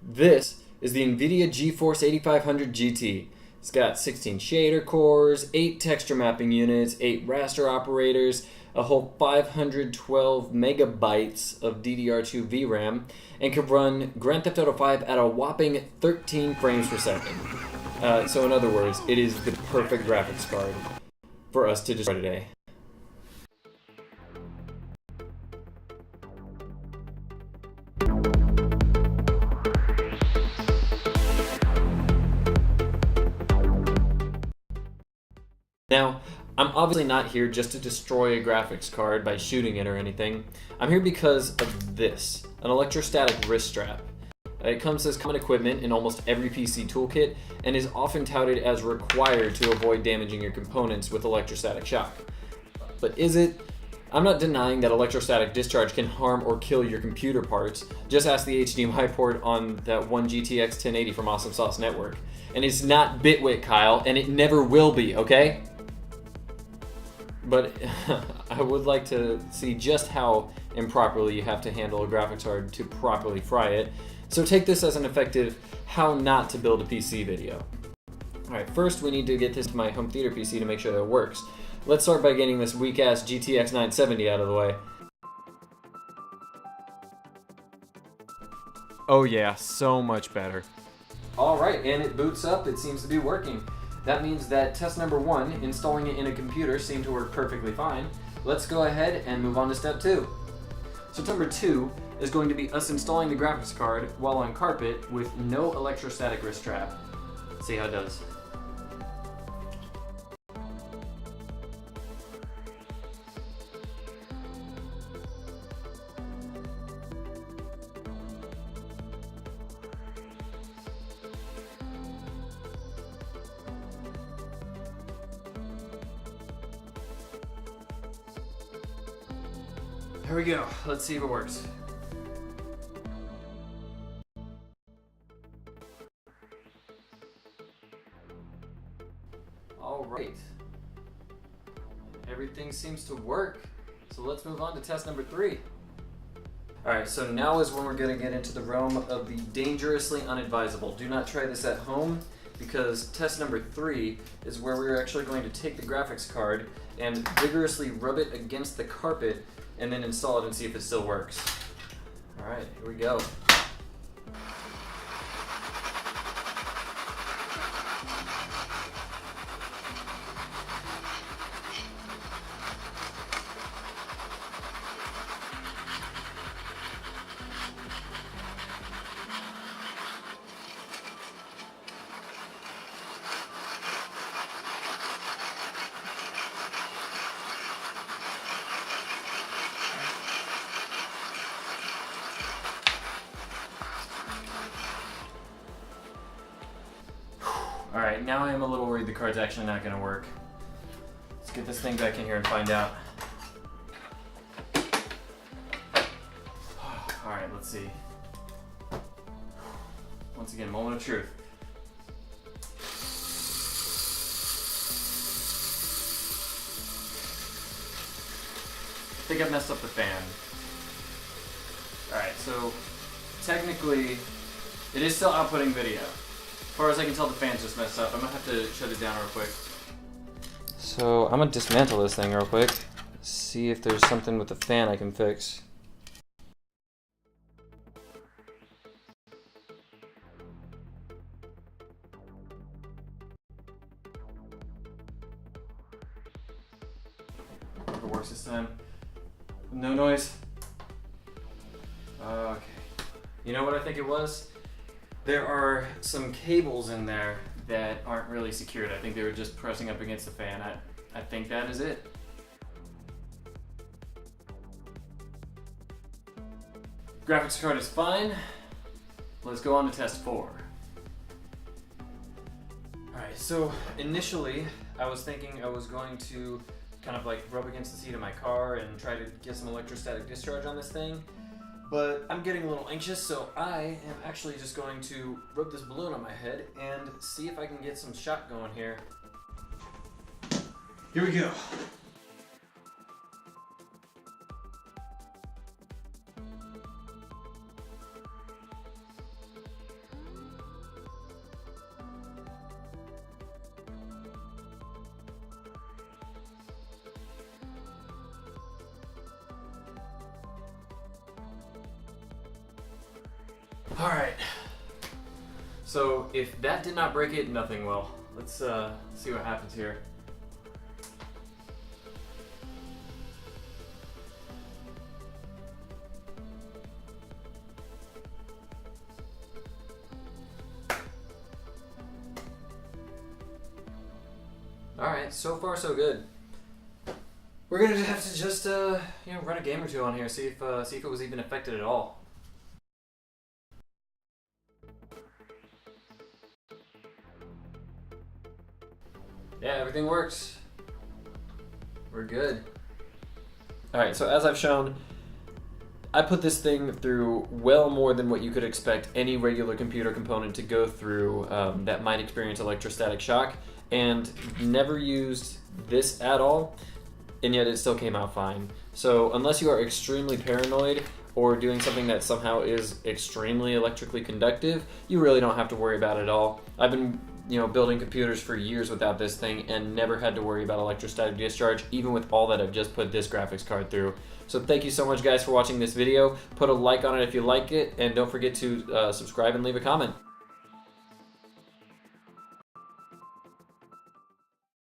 This is the NVIDIA GeForce 8500 GT. It's got 16 shader cores, 8 texture mapping units, 8 raster operators, a whole 512 megabytes of DDR2 VRAM, and can run Grand Theft Auto 5 at a whopping 13 frames per second. So in other words, it is the perfect graphics card for us to destroy today. Now, I'm obviously not here just to destroy a graphics card by shooting it or anything. I'm here because of this, an electrostatic wrist strap. It comes as common equipment in almost every PC toolkit and is often touted as required to avoid damaging your components with electrostatic shock. But is it? I'm not denying that electrostatic discharge can harm or kill your computer parts. Just ask the HDMI port on that one GTX 1080 from Awesome Sauce Network. And it's not bitwit, Kyle, and it never will be, okay? But I would like to see just how improperly you have to handle a graphics card to properly fry it. So take this as an effective how not to build a PC video. Alright, first we need to get this to my home theater PC to make sure that it works. Let's start by getting this weak-ass GTX 970 out of the way. Oh yeah, so much better. Alright, and it boots up. It seems to be working. That means that test number 1, installing it in a computer, seemed to work perfectly fine. Let's go ahead and move on to step 2. So number 2 is going to be us installing the graphics card while on carpet with no electrostatic wrist strap. Let's see how it does. Here we go. Let's see if it works. All right. Everything seems to work. So let's move on to test number 3. All right, so now is when we're going to get into the realm of the dangerously unadvisable. Do not try this at home, because test number 3 is where we're actually going to take the graphics card and vigorously rub it against the carpet and then install it and see if it still works. All right, here we go. Alright, now I am a little worried the card's actually not going to work. Let's get this thing back in here and find out. Alright, let's see. Once again, moment of truth. I think I've messed up the fan. Alright, so technically it is still outputting video. As far as I can tell, the fan's just messed up. I'm gonna have to shut it down real quick. So I'm gonna dismantle this thing real quick. See if there's something with the fan I can fix. Hope it works this time. No noise. Okay. You know what I think it was? There are some cables in there that aren't really secured. I think they were just pressing up against the fan. I think that is it. Graphics card is fine. Let's go on to test 4. Alright, so initially I was thinking I was going to kind of like rub against the seat of my car and try to get some electrostatic discharge on this thing. But I'm getting a little anxious, so I am actually just going to rub this balloon on my head and see if I can get some shot going here. Here we go. Alright. So if that did not break it, nothing will. Let's see what happens here. Alright, so far so good. We're gonna have to just run a game or two on here, see if it was even affected at all. Yeah, everything works. We're good. Alright, so as I've shown, I put this thing through well more than what you could expect any regular computer component to go through that might experience electrostatic shock, and never used this at all, and yet it still came out fine. So unless you are extremely paranoid or doing something that somehow is extremely electrically conductive, you really don't have to worry about it at all. I've been building computers for years without this thing and never had to worry about electrostatic discharge, even with all that I've just put this graphics card through. So thank you so much guys for watching this video. Put a like on it if you like it, and don't forget to subscribe and leave a comment.